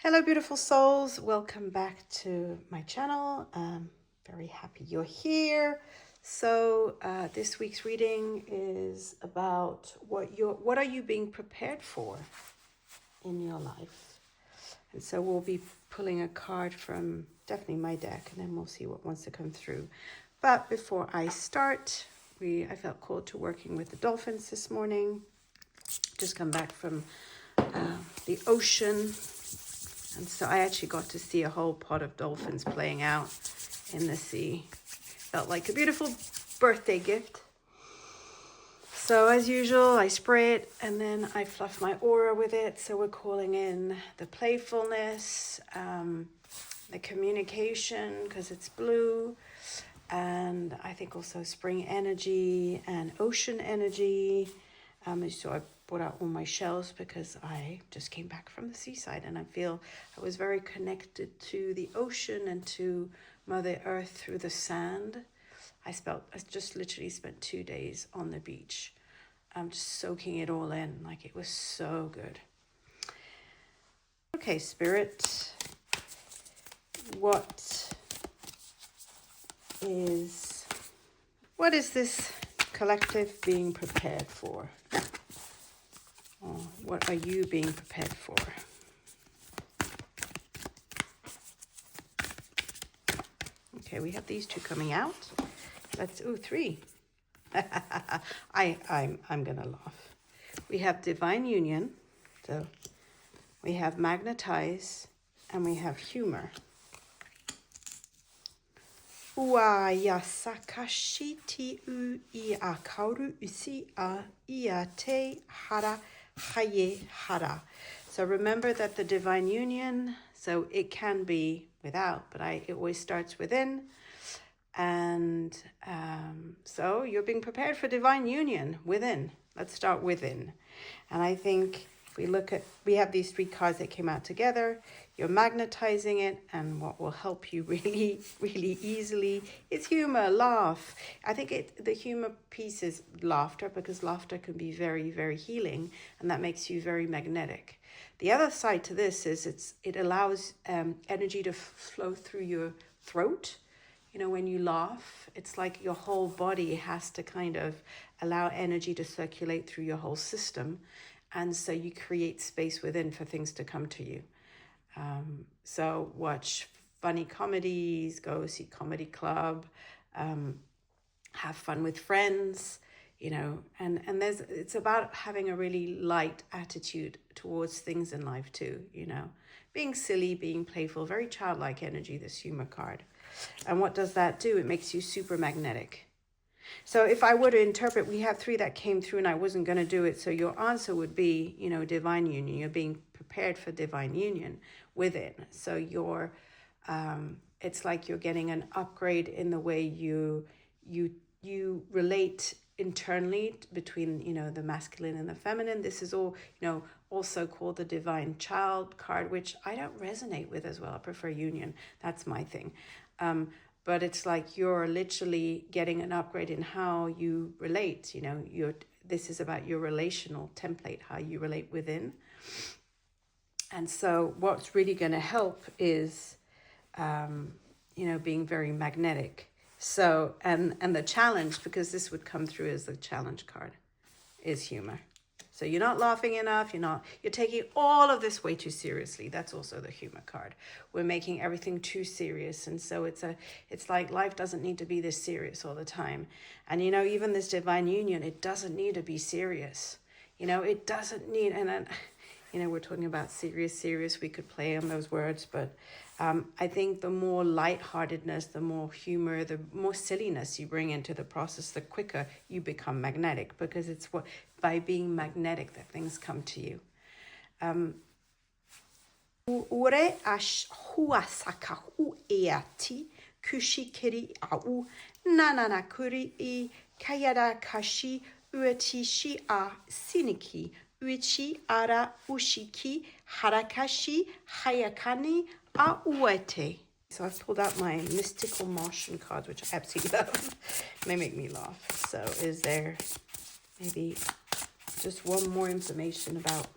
Hello, beautiful souls. Welcome back to my channel. Very happy you're here. So this week's reading is about what are you being prepared for in your life. And so we'll be pulling a card from definitely my deck, and then we'll see what wants to come through. But before I start, I felt called to working with the dolphins this morning. Just come back from the ocean. And so I actually got to see a whole pod of dolphins playing out in the sea. Felt like a beautiful birthday gift. So as usual, I spray it and then I fluff my aura with it. So we're calling in the playfulness, the communication, because it's blue. And I think also spring energy and ocean energy. So I brought out all my shells because I just came back from the seaside and I feel I was very connected to the ocean and to Mother Earth through the sand. I just literally spent 2 days on the beach, just soaking it all in. Like, it was so good. Okay, Spirit, what is this collective being prepared for? Or what are you being prepared for? Okay, we have these two coming out. Three. I'm gonna laugh. We have divine union, so we have magnetize, and we have humor. Ua ya sakashiti u ia kauru usi a ia te hara haye hara. So remember that the divine union, so it can be without, but it always starts within. And so you're being prepared for divine union within. Let's start within. And I think we have these three cards that came out together. You're magnetizing it, and what will help you really, really easily is humor, laugh. I think the humor piece is laughter, because laughter can be very, very healing, and that makes you very magnetic. The other side to this is it allows energy to flow through your throat. You know, when you laugh, it's like your whole body has to kind of allow energy to circulate through your whole system. And so you create space within for things to come to you. So watch funny comedies, go see comedy club, have fun with friends, you know, and it's about having a really light attitude towards things in life too, you know, being silly, being playful, very childlike energy, this humor card. And what does that do? It makes you super magnetic. So if I were to interpret, we have three that came through and I wasn't going to do it. So your answer would be, you know, divine union. You're being prepared for divine union within. So it's like you're getting an upgrade in the way you relate internally between, you know, the masculine and the feminine. This is all, you know, also called the divine child card, which I don't resonate with as well. I prefer union. That's my thing. But it's like you're literally getting an upgrade in how you relate. You know, this is about your relational template, how you relate within. And so what's really going to help is, you know, being very magnetic. So, and the challenge, because this would come through as the challenge card, is humor. So you're not laughing enough, you're taking all of this way too seriously. That's also the humor card. We're making everything too serious. And so it's like life doesn't need to be this serious all the time. And, you know, even this divine union, it doesn't need to be serious. You know, it doesn't need, and then, you know, we're talking about serious, we could play on those words, but I think the more lightheartedness, the more humor, the more silliness you bring into the process, the quicker you become magnetic, because it's by being magnetic that things come to you. Ure ash huasaka ueati kushikiri au nanana kuri I kayada kashi ueti shi a siniki uichi ara ushiki harakashi hayakani aAAwaAh. So I've pulled out my mystical Martian cards, which I absolutely love. They make me laugh. So is there maybe just one more information about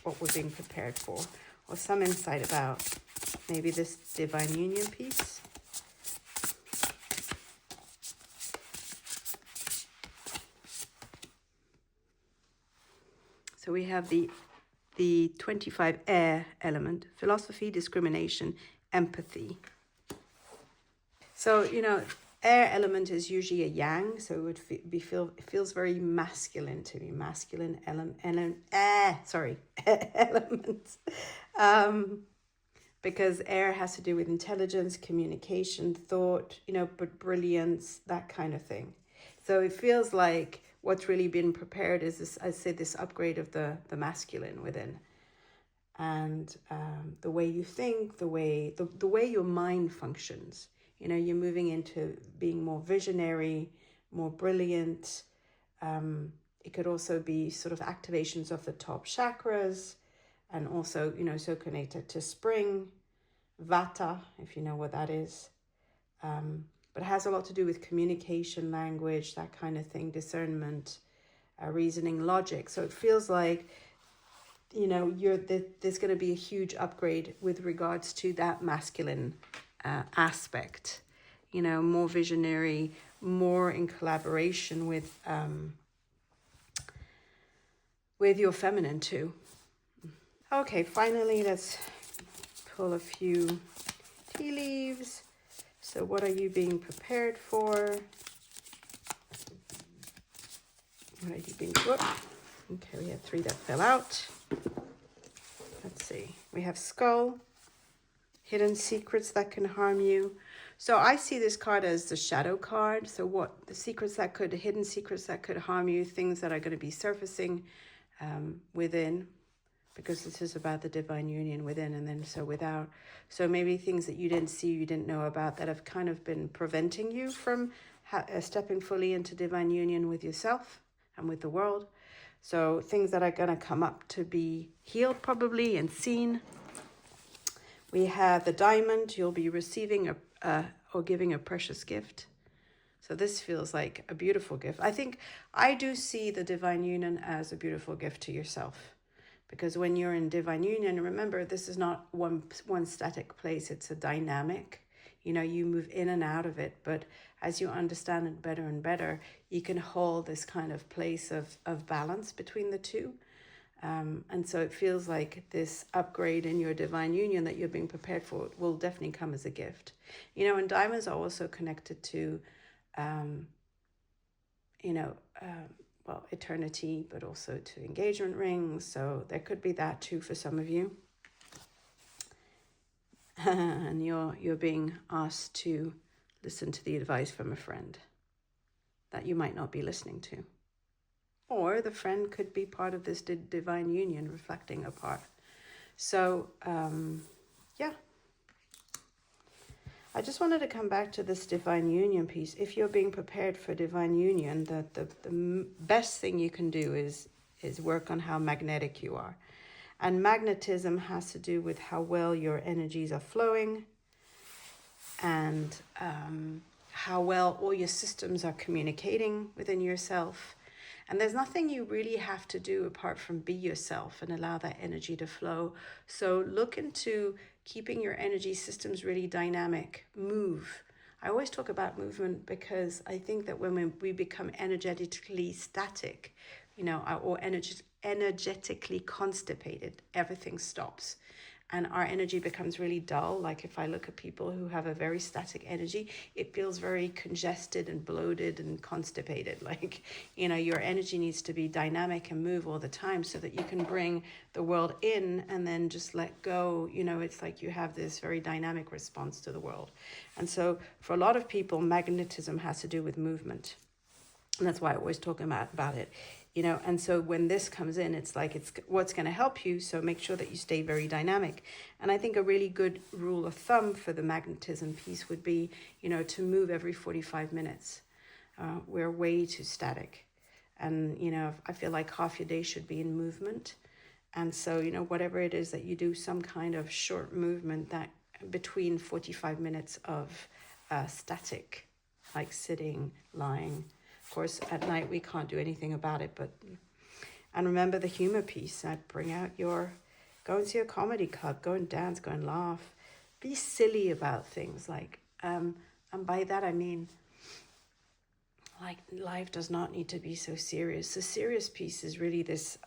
what we're being prepared for? or some insight about maybe this divine union piece. So we have the 25 air element: philosophy, discrimination, empathy. So, you know, air element is usually a yang, so it would it feels very masculine to me. Masculine elements. Because air has to do with intelligence, communication, thought, you know, but brilliance, that kind of thing. So it feels like what's really been prepared is this, I say, this upgrade of the masculine within. And the way you think, the way your mind functions. You know, you're moving into being more visionary, more brilliant. It could also be sort of activations of the top chakras, and also, you know, so connected to spring, vata, if you know what that is. But it has a lot to do with communication, language, that kind of thing, discernment, reasoning, logic. So it feels like, you know, there's going to be a huge upgrade with regards to that masculine aspect. You know, more visionary, more in collaboration with your feminine too. Okay, finally, let's pull a few tea leaves. So what are you being prepared for? What are you being... Whoop. Okay, we have 3 that fell out. Let's see. We have skull, hidden secrets that can harm you. So I see this card as the shadow card. So what the hidden secrets that could harm you, things that are going to be surfacing within, because this is about the divine union within and then so without. So maybe things that you didn't see, you didn't know about, that have kind of been preventing you from stepping fully into divine union with yourself and with the world. So things that are going to come up to be healed probably and seen. We have the diamond. You'll be receiving or giving a precious gift. So this feels like a beautiful gift. I think I do see the divine union as a beautiful gift to yourself. Because when you're in divine union, remember, this is not one static place. It's a dynamic. You know, you move in and out of it. But as you understand it better and better, you can hold this kind of place of balance between the two. And so it feels like this upgrade in your divine union that you're being prepared for will definitely come as a gift. You know, and diamonds are also connected to, well, eternity, but also to engagement rings. So there could be that too for some of you. And you're being asked to listen to the advice from a friend that you might not be listening to. Or the friend could be part of this divine union, reflecting a part. So, yeah. I just wanted to come back to this divine union piece. If you're being prepared for divine union, the best thing you can do is work on how magnetic you are. And magnetism has to do with how well your energies are flowing and how well all your systems are communicating within yourself. And there's nothing you really have to do apart from be yourself and allow that energy to flow. So look into keeping your energy systems really dynamic. Move. I always talk about movement because I think that when we become energetically static, you know, or energetically constipated, everything stops. And our energy becomes really dull. Like if I look at people who have a very static energy, it feels very congested and bloated and constipated. Like, you know, your energy needs to be dynamic and move all the time so that you can bring the world in and then just let go. You know, it's like you have this very dynamic response to the world. And so for a lot of people, magnetism has to do with movement. And that's why I always talk about it. You know, and so when this comes in, it's like it's what's going to help you. So make sure that you stay very dynamic. And I think a really good rule of thumb for the magnetism piece would be, you know, to move every 45 minutes. We're way too static. And, you know, I feel like half your day should be in movement. And so, you know, whatever it is that you do, some kind of short movement that between 45 minutes of static, like sitting, lying. Of course, at night we can't do anything about it, and remember the humor piece. Bring out your Go and see a comedy club. Go and dance. Go and laugh. Be silly about things. And by that I mean, life does not need to be so serious. The serious piece is really this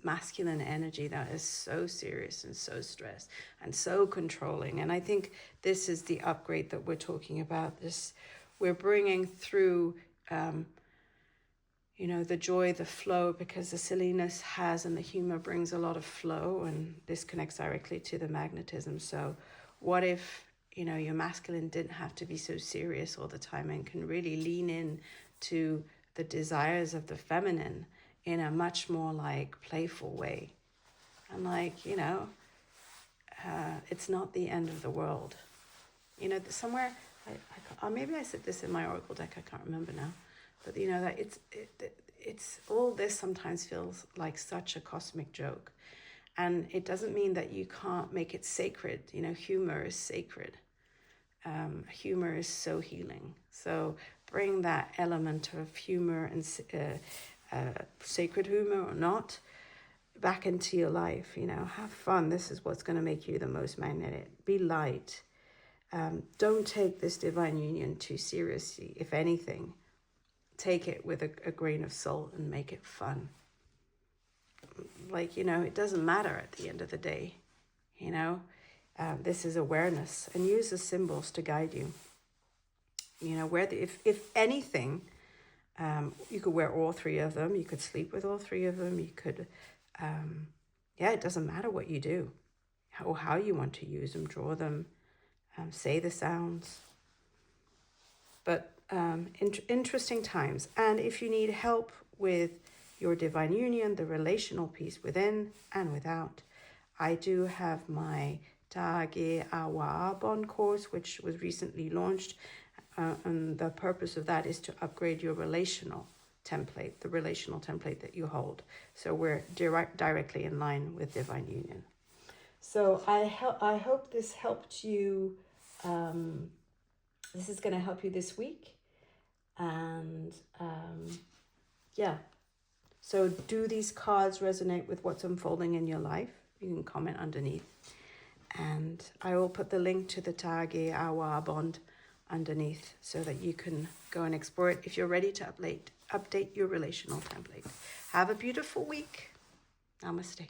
masculine energy that is so serious and so stressed and so controlling. And I think this is the upgrade that we're talking about. We're bringing through, the joy, the flow, because the silliness has and the humor brings a lot of flow, and this connects directly to the magnetism. So what if, your masculine didn't have to be so serious all the time and can really lean in to the desires of the feminine in a much more playful way. And it's not the end of the world. Somewhere, maybe I said this in my oracle deck, I can't remember now, but that it's all this sometimes feels like such a cosmic joke. And it doesn't mean that you can't make it sacred. Humor is sacred. Humor is so healing. So bring that element of humor and sacred humor or not back into your life. Have fun. This is what's going to make you the most magnetic. Be light. Don't take this divine union too seriously. If anything, take it with a grain of salt and make it fun. It doesn't matter at the end of the day. This is awareness, and use the symbols to guide you. If anything, you could wear all three of them. You could sleep with all three of them. You could, it doesn't matter what you do or how you want to use them, draw them, say the sounds. But interesting times. And if you need help with your divine union, the relational piece within and without, I do have my aAwaAh bond course, which was recently launched. And the purpose of that is to upgrade your relational template, the relational template that you hold. So we're directly in line with divine union. So I hope this helped you. This is going to help you this week. And so do these cards resonate with what's unfolding in your life? You can comment underneath. And I will put the link to the aAwaAh bond underneath so that you can go and explore it if you're ready to update your relational template. Have a beautiful week. Namaste.